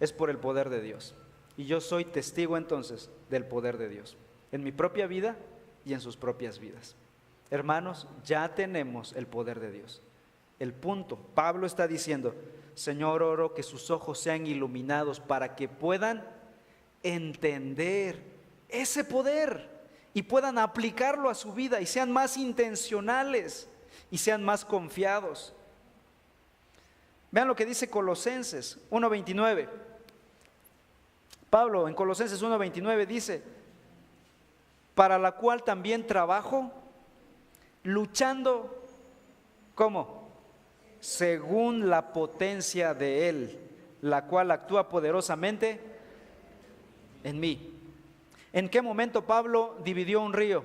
es por el poder de Dios. Y yo soy testigo entonces del poder de Dios, en mi propia vida y en sus propias vidas. Hermanos, ya tenemos el poder de Dios. El punto, Pablo está diciendo: Señor, oro que sus ojos sean iluminados para que puedan entender ese poder y puedan aplicarlo a su vida y sean más intencionales y sean más confiados. Vean lo que dice Colosenses 1:29. Pablo en Colosenses 1:29 dice: para la cual también trabajo, luchando, ¿cómo? Según la potencia de Él, la cual actúa poderosamente en mí. ¿En qué momento Pablo dividió un río?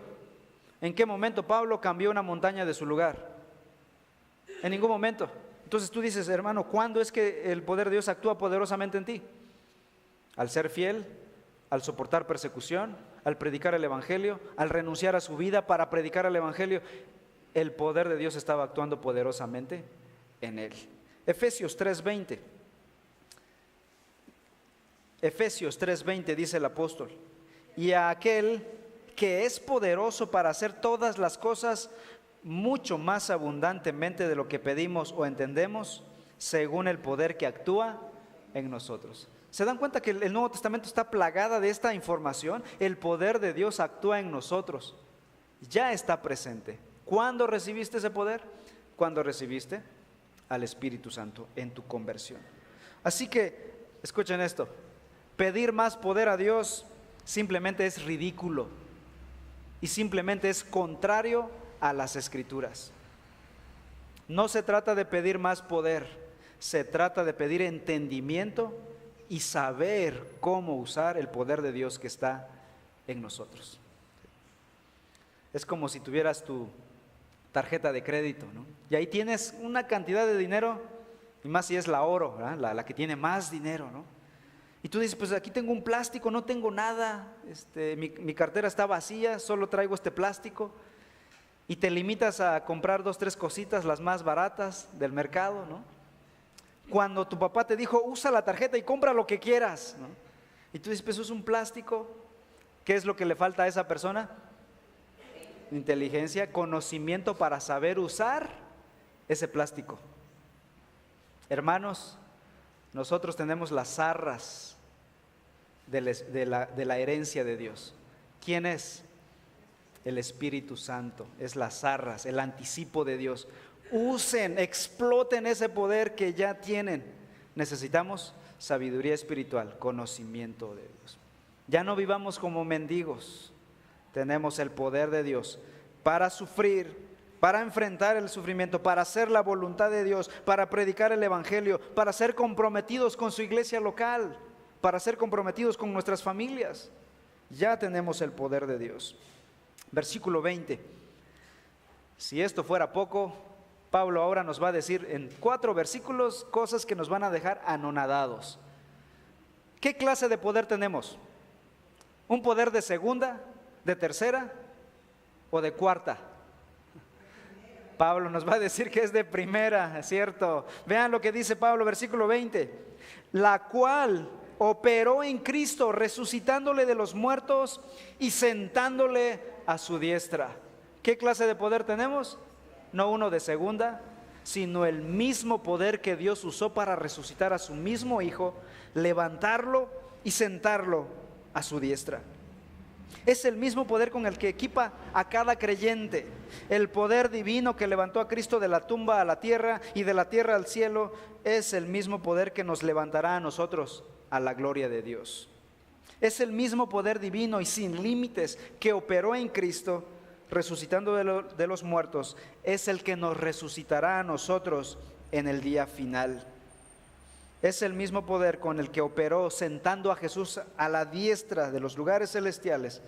¿En qué momento Pablo cambió una montaña de su lugar? En ningún momento. Entonces tú dices: hermano, ¿cuándo es que el poder de Dios actúa poderosamente en ti? Al ser fiel, al soportar persecución, al predicar el Evangelio, al renunciar a su vida para predicar el Evangelio. El poder de Dios estaba actuando poderosamente en él. Efesios 3:20. Efesios 3:20 dice el apóstol: y a aquel que es poderoso para hacer todas las cosas mucho más abundantemente de lo que pedimos o entendemos, según el poder que actúa en nosotros. ¿Se dan cuenta que el Nuevo Testamento está plagada de esta información? El poder de Dios actúa en nosotros. Ya está presente. ¿Cuándo recibiste ese poder? Cuando recibiste al Espíritu Santo en tu conversión. Así que, escuchen esto: pedir más poder a Dios simplemente es ridículo y simplemente es contrario a las Escrituras. No se trata de pedir más poder, se trata de pedir entendimiento y saber cómo usar el poder de Dios que está en nosotros. Es como si tuvieras tu tarjeta de crédito, ¿no? Y ahí tienes una cantidad de dinero, y más si es la oro, ¿verdad? La que tiene más dinero, ¿no? Y tú dices: pues aquí tengo un plástico, no tengo nada, mi cartera está vacía, solo traigo este plástico. Y te limitas a comprar 2, 3 cositas, las más baratas del mercado, ¿no? Cuando tu papá te dijo: usa la tarjeta y compra lo que quieras, ¿no? Y tú dices: pues es un plástico. ¿Qué es lo que le falta a esa persona? Inteligencia, conocimiento para saber usar ese plástico. Hermanos, nosotros tenemos las arras de la herencia de Dios. ¿Quién es? El Espíritu Santo. Es las arras, el anticipo de Dios. Usen, exploten ese poder que ya tienen. Necesitamos sabiduría espiritual, conocimiento de Dios. Ya no vivamos como mendigos. Tenemos el poder de Dios para sufrir, para enfrentar el sufrimiento, para hacer la voluntad de Dios, para predicar el Evangelio, para ser comprometidos con su iglesia local, para ser comprometidos con nuestras familias. Ya tenemos el poder de Dios. Versículo 20. Si esto fuera poco, Pablo ahora nos va a decir en 4 versículos cosas que nos van a dejar anonadados. ¿Qué clase de poder tenemos? ¿Un poder de segunda, de tercera o de cuarta? Pablo nos va a decir que es de primera, ¿es cierto? Vean lo que dice Pablo, versículo 20. La cual operó en Cristo, resucitándole de los muertos y sentándole a su diestra. ¿Qué clase de poder tenemos? No uno de segunda, sino el mismo poder que Dios usó para resucitar a su mismo Hijo, levantarlo y sentarlo a su diestra. Es el mismo poder con el que equipa a cada creyente. El poder divino que levantó a Cristo de la tumba a la tierra y de la tierra al cielo es el mismo poder que nos levantará a nosotros a la gloria de Dios. Es el mismo poder divino y sin límites que operó en Cristo, resucitando de los muertos, es el que nos resucitará a nosotros en el día final. Es el mismo poder con el que operó sentando a Jesús a la diestra de los lugares celestiales.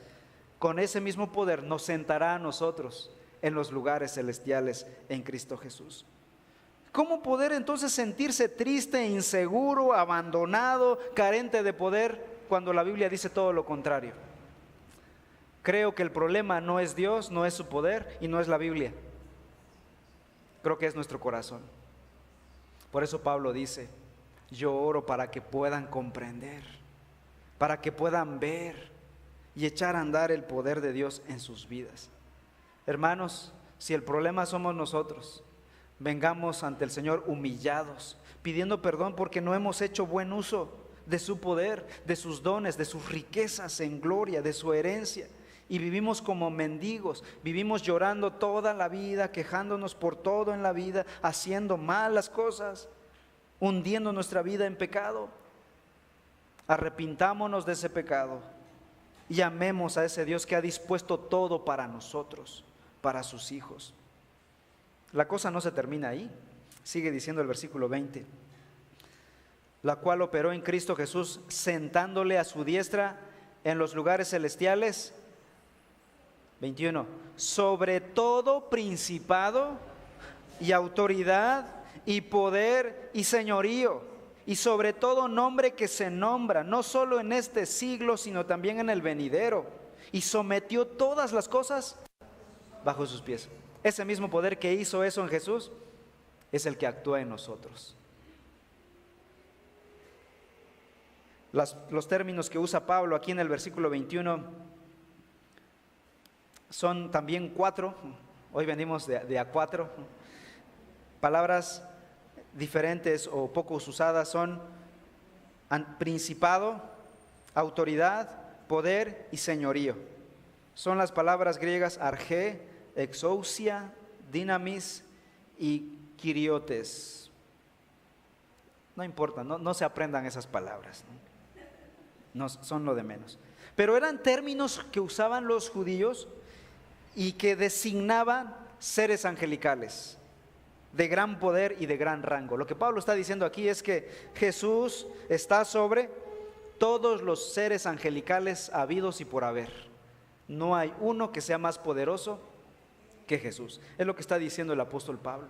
Con ese mismo poder nos sentará a nosotros en los lugares celestiales en Cristo Jesús. ¿Cómo poder entonces sentirse triste, inseguro, abandonado, carente de poder, cuando la Biblia dice todo lo contrario? Creo que el problema no es Dios, no es su poder y no es la Biblia. Creo que es nuestro corazón. Por eso Pablo dice: yo oro para que puedan comprender, para que puedan ver y echar a andar el poder de Dios en sus vidas. Hermanos, si el problema somos nosotros, vengamos ante el Señor humillados, pidiendo perdón porque no hemos hecho buen uso de su poder, de sus dones, de sus riquezas en gloria, de su herencia. Y vivimos como mendigos, vivimos llorando toda la vida, quejándonos por todo en la vida, haciendo malas cosas, hundiendo nuestra vida en pecado. Arrepintámonos de ese pecado y amemos a ese Dios que ha dispuesto todo para nosotros, para sus hijos. La cosa no se termina ahí. Sigue diciendo el versículo 20: la cual operó en Cristo Jesús, sentándole a su diestra en los lugares celestiales. 21. Sobre todo principado y autoridad y poder y señorío, y sobre todo nombre que se nombra, no solo en este siglo, sino también en el venidero, y sometió todas las cosas bajo sus pies. Ese mismo poder que hizo eso en Jesús es el que actúa en nosotros. Los términos que usa Pablo aquí en el versículo 21 son también 4. Hoy venimos de a 4. Palabras diferentes o poco usadas son principado, autoridad, poder y señorío. Son las palabras griegas argé, exousia, dinamis y kiriotes. No importa, no se aprendan esas palabras, no, son lo de menos. Pero eran términos que usaban los judíos y que designaban seres angelicales de gran poder y de gran rango. Lo que Pablo está diciendo aquí es que Jesús está sobre todos los seres angelicales habidos y por haber. No hay uno que sea más poderoso que Jesús. Es lo que está diciendo el apóstol Pablo.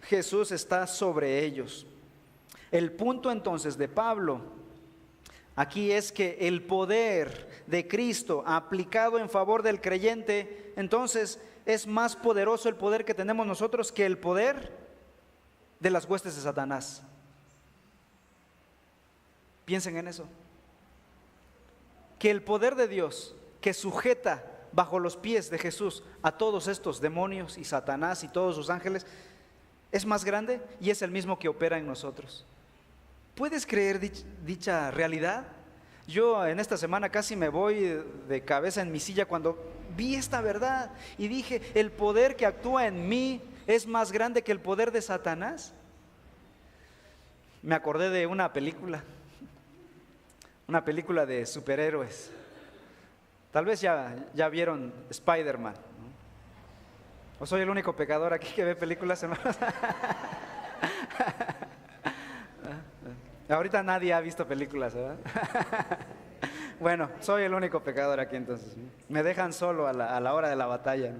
Jesús está sobre ellos. El punto entonces de Pablo aquí es que el poder de Cristo aplicado en favor del creyente, entonces es más poderoso el poder que tenemos nosotros que el poder de las huestes de Satanás. Piensen en eso. Que el poder de Dios que sujeta bajo los pies de Jesús a todos estos demonios y Satanás y todos sus ángeles es más grande y es el mismo que opera en nosotros. ¿Puedes creer dicha realidad? Yo en esta semana casi me voy de cabeza en mi silla cuando vi esta verdad y dije: el poder que actúa en mí es más grande que el poder de Satanás. Me acordé de una película de superhéroes. Tal vez ya vieron Spider-Man, ¿no? ¿O soy el único pecador aquí que ve películas, hermanos? Ahorita nadie ha visto películas, ¿verdad? Bueno, soy el único pecador aquí entonces. Me dejan solo a la hora de la batalla.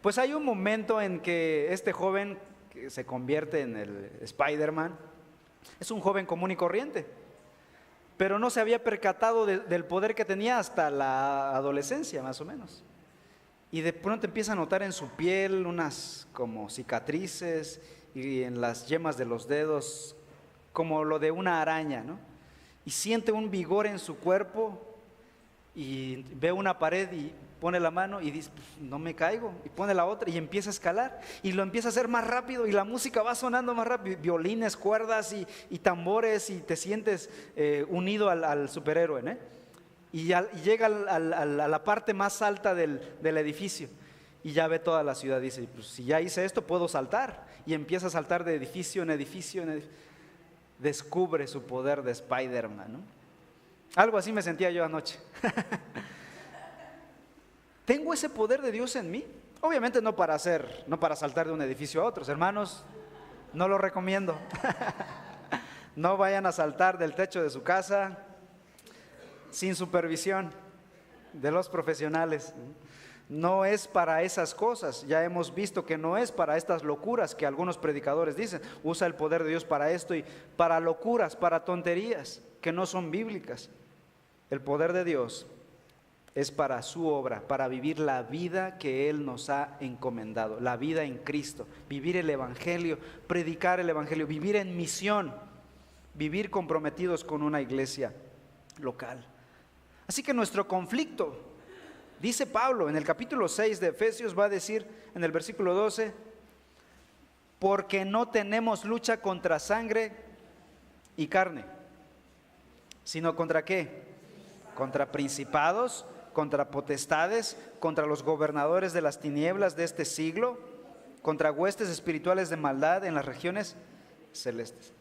Pues hay un momento en que este joven que se convierte en el Spider-Man es un joven común y corriente, pero no se había percatado del poder que tenía hasta la adolescencia, más o menos. Y de pronto empieza a notar en su piel unas como cicatrices y en las yemas de los dedos como lo de una araña, ¿no? Y siente un vigor en su cuerpo y ve una pared y pone la mano y dice, pues, no me caigo, y pone la otra y empieza a escalar y lo empieza a hacer más rápido y la música va sonando más rápido, violines, cuerdas y tambores, y te sientes unido al superhéroe, ¿no? Y llega a la parte más alta del edificio y ya ve toda la ciudad. Dice, pues si ya hice esto puedo saltar, y empieza a saltar de edificio en edificio en edificio. Descubre su poder de Spider-Man, ¿no? Algo así me sentía yo anoche. ¿Tengo ese poder de Dios en mí? Obviamente no para saltar de un edificio a otro, hermanos, no lo recomiendo. No vayan a saltar del techo de su casa sin supervisión de los profesionales. No es para esas cosas. Ya hemos visto que no es para estas locuras que algunos predicadores dicen. Usa el poder de Dios para esto, y para locuras, para tonterías que no son bíblicas. El poder de Dios es para su obra, para vivir la vida que Él nos ha encomendado, la vida en Cristo, vivir el Evangelio, predicar el Evangelio, vivir en misión, vivir comprometidos con una iglesia local. Así que nuestro conflicto, dice Pablo en el capítulo 6 de Efesios, va a decir en el versículo 12, porque no tenemos lucha contra sangre y carne, sino contra ¿qué? Contra principados, contra potestades, contra los gobernadores de las tinieblas de este siglo, contra huestes espirituales de maldad en las regiones celestes.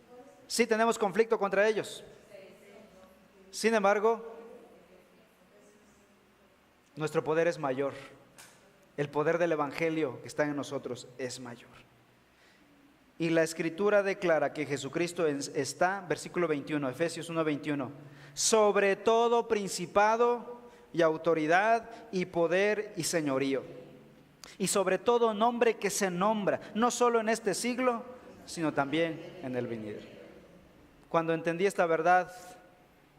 Sí tenemos conflicto contra ellos. Sin embargo, nuestro poder es mayor. El poder del Evangelio que está en nosotros es mayor. Y la Escritura declara que Jesucristo está, versículo 21, Efesios 1:21, sobre todo principado y autoridad y poder y señorío, y sobre todo nombre que se nombra, no solo en este siglo, sino también en el venidero. Cuando entendí esta verdad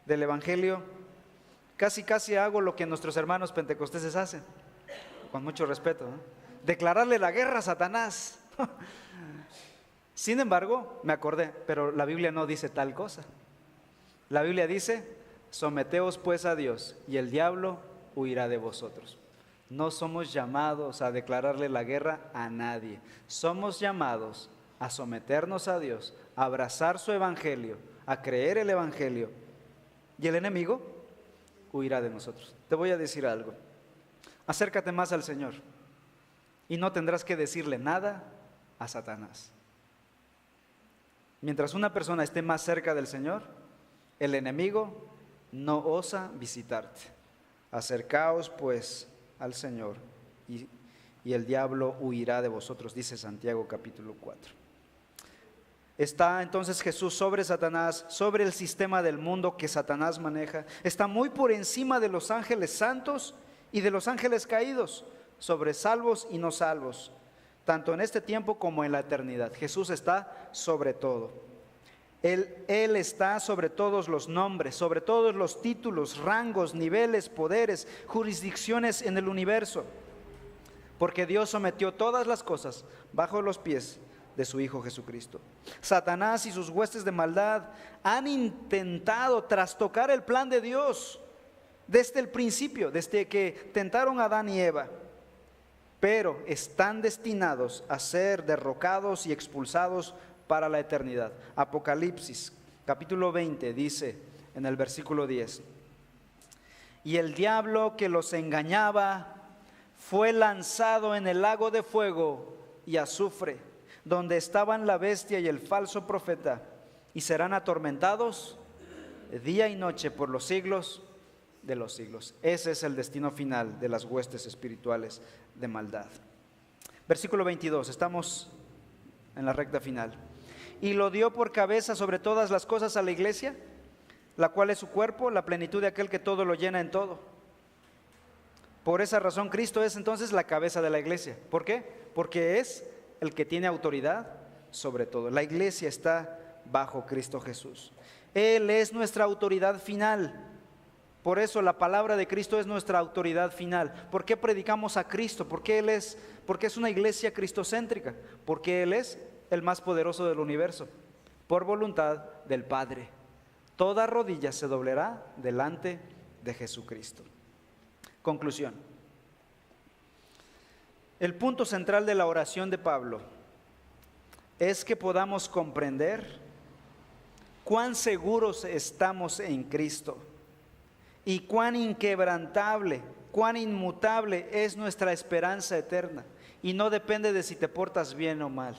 del Evangelio, casi hago lo que nuestros hermanos pentecosteses hacen, con mucho respeto, ¿no? Declararle la guerra a Satanás. Sin embargo, me acordé, pero la Biblia no dice tal cosa. La Biblia dice, someteos pues a Dios y el diablo huirá de vosotros. No somos llamados a declararle la guerra a nadie. Somos llamados a someternos a Dios, a abrazar su evangelio, a creer el evangelio, y el enemigo huirá de nosotros. Te voy a decir algo. Acércate más al Señor y no tendrás que decirle nada a Satanás. Mientras una persona esté más cerca del Señor, el enemigo no osa visitarte. Acercaos pues al Señor y el diablo huirá de vosotros, dice Santiago capítulo 4. Está entonces Jesús sobre Satanás, sobre el sistema del mundo que Satanás maneja. Está muy por encima de los ángeles santos y de los ángeles caídos, sobre salvos y no salvos, tanto en este tiempo como en la eternidad. Jesús está sobre todo. Él está sobre todos los nombres, sobre todos los títulos, rangos, niveles, poderes, jurisdicciones en el universo, porque Dios sometió todas las cosas bajo los pies de su Hijo Jesucristo. Satanás y sus huestes de maldad han intentado trastocar el plan de Dios desde el principio, desde que tentaron a Adán y Eva, pero están destinados a ser derrocados y expulsados para la eternidad. Apocalipsis capítulo 20 dice en el versículo 10, y el diablo que los engañaba fue lanzado en el lago de fuego y azufre, donde estaban la bestia y el falso profeta, y serán atormentados día y noche por los siglos de los siglos. Ese es el destino final de las huestes espirituales de maldad. Versículo 22, estamos en la recta final. Y lo dio por cabeza sobre todas las cosas a la iglesia, la cual es su cuerpo, la plenitud de aquel que todo lo llena en todo. Por esa razón Cristo es entonces la cabeza de la iglesia. ¿Por qué? Porque es el que tiene autoridad sobre todo. La iglesia está bajo Cristo Jesús. Él es nuestra autoridad final. Por eso la palabra de Cristo es nuestra autoridad final. ¿Por qué predicamos a Cristo? Porque es una iglesia cristocéntrica. Porque Él es el más poderoso del universo, por voluntad del Padre. Toda rodilla se doblará delante de Jesucristo. Conclusión. El punto central de la oración de Pablo es que podamos comprender cuán seguros estamos en Cristo y cuán inquebrantable, cuán inmutable es nuestra esperanza eterna, y no depende de si te portas bien o mal.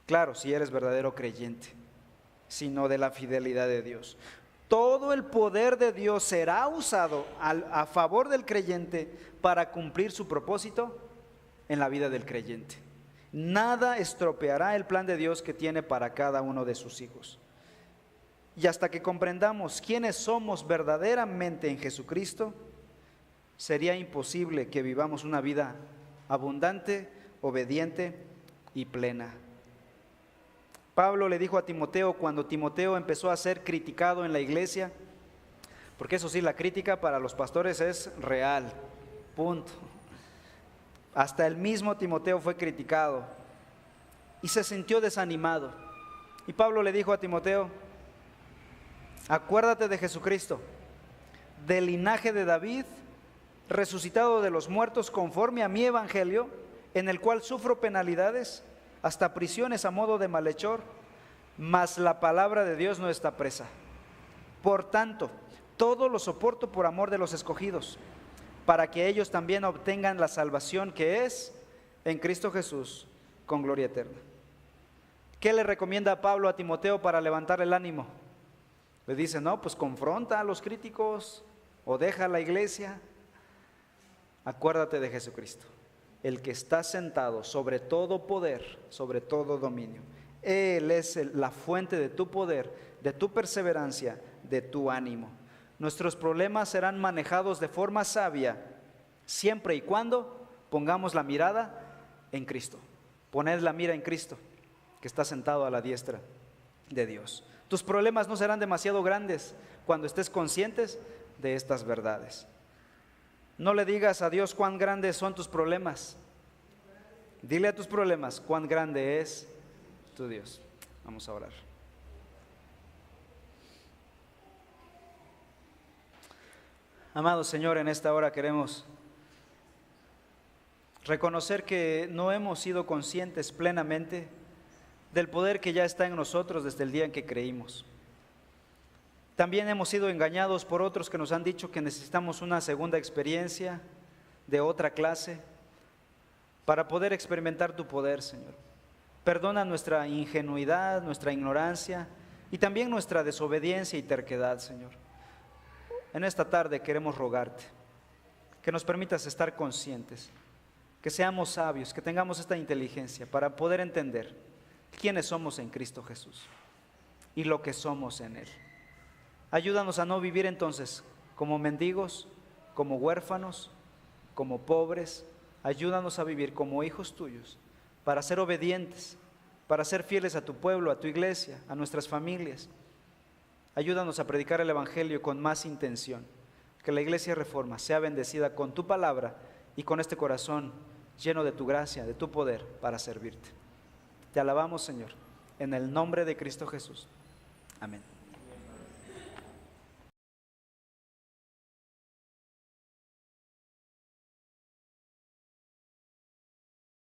Claro, si eres verdadero creyente, sino de la fidelidad de Dios. Todo el poder de Dios será usado a favor del creyente para cumplir su propósito en la vida del creyente. Nada estropeará el plan de Dios que tiene para cada uno de sus hijos. Y hasta que comprendamos quiénes somos verdaderamente en Jesucristo, sería imposible que vivamos una vida abundante, obediente y plena. Pablo le dijo a Timoteo cuando Timoteo empezó a ser criticado en la iglesia, porque eso sí, la crítica para los pastores es real, punto. Hasta el mismo Timoteo fue criticado y se sintió desanimado. Y Pablo le dijo a Timoteo: acuérdate de Jesucristo, del linaje de David, resucitado de los muertos conforme a mi evangelio, en el cual sufro penalidades, hasta prisiones a modo de malhechor, mas la palabra de Dios no está presa. Por tanto, todo lo soporto por amor de los escogidos, para que ellos también obtengan la salvación que es en Cristo Jesús, con gloria eterna. ¿Qué le recomienda Pablo a Timoteo para levantar el ánimo? Le dice: no, pues confronta a los críticos o deja la iglesia. Acuérdate de Jesucristo, el que está sentado sobre todo poder, sobre todo dominio. Él es la fuente de tu poder, de tu perseverancia, de tu ánimo. Nuestros problemas serán manejados de forma sabia, siempre y cuando pongamos la mirada en Cristo. Poned la mira en Cristo, que está sentado a la diestra de Dios. Tus problemas no serán demasiado grandes cuando estés conscientes de estas verdades. No le digas a Dios cuán grandes son tus problemas. Dile a tus problemas cuán grande es tu Dios. Vamos a orar. Amado Señor, en esta hora queremos reconocer que no hemos sido conscientes plenamente del poder que ya está en nosotros desde el día en que creímos. También hemos sido engañados por otros que nos han dicho que necesitamos una segunda experiencia de otra clase para poder experimentar tu poder, Señor. Perdona nuestra ingenuidad, nuestra ignorancia y también nuestra desobediencia y terquedad, Señor. En esta tarde queremos rogarte que nos permitas estar conscientes, que seamos sabios, que tengamos esta inteligencia para poder entender quiénes somos en Cristo Jesús y lo que somos en Él. Ayúdanos a no vivir entonces como mendigos, como huérfanos, como pobres. Ayúdanos a vivir como hijos tuyos, para ser obedientes, para ser fieles a tu pueblo, a tu iglesia, a nuestras familias. Ayúdanos a predicar el evangelio con más intención. Que la iglesia Reforma sea bendecida con tu palabra y con este corazón lleno de tu gracia, de tu poder para servirte. Te alabamos, Señor, en el nombre de Cristo Jesús. Amén.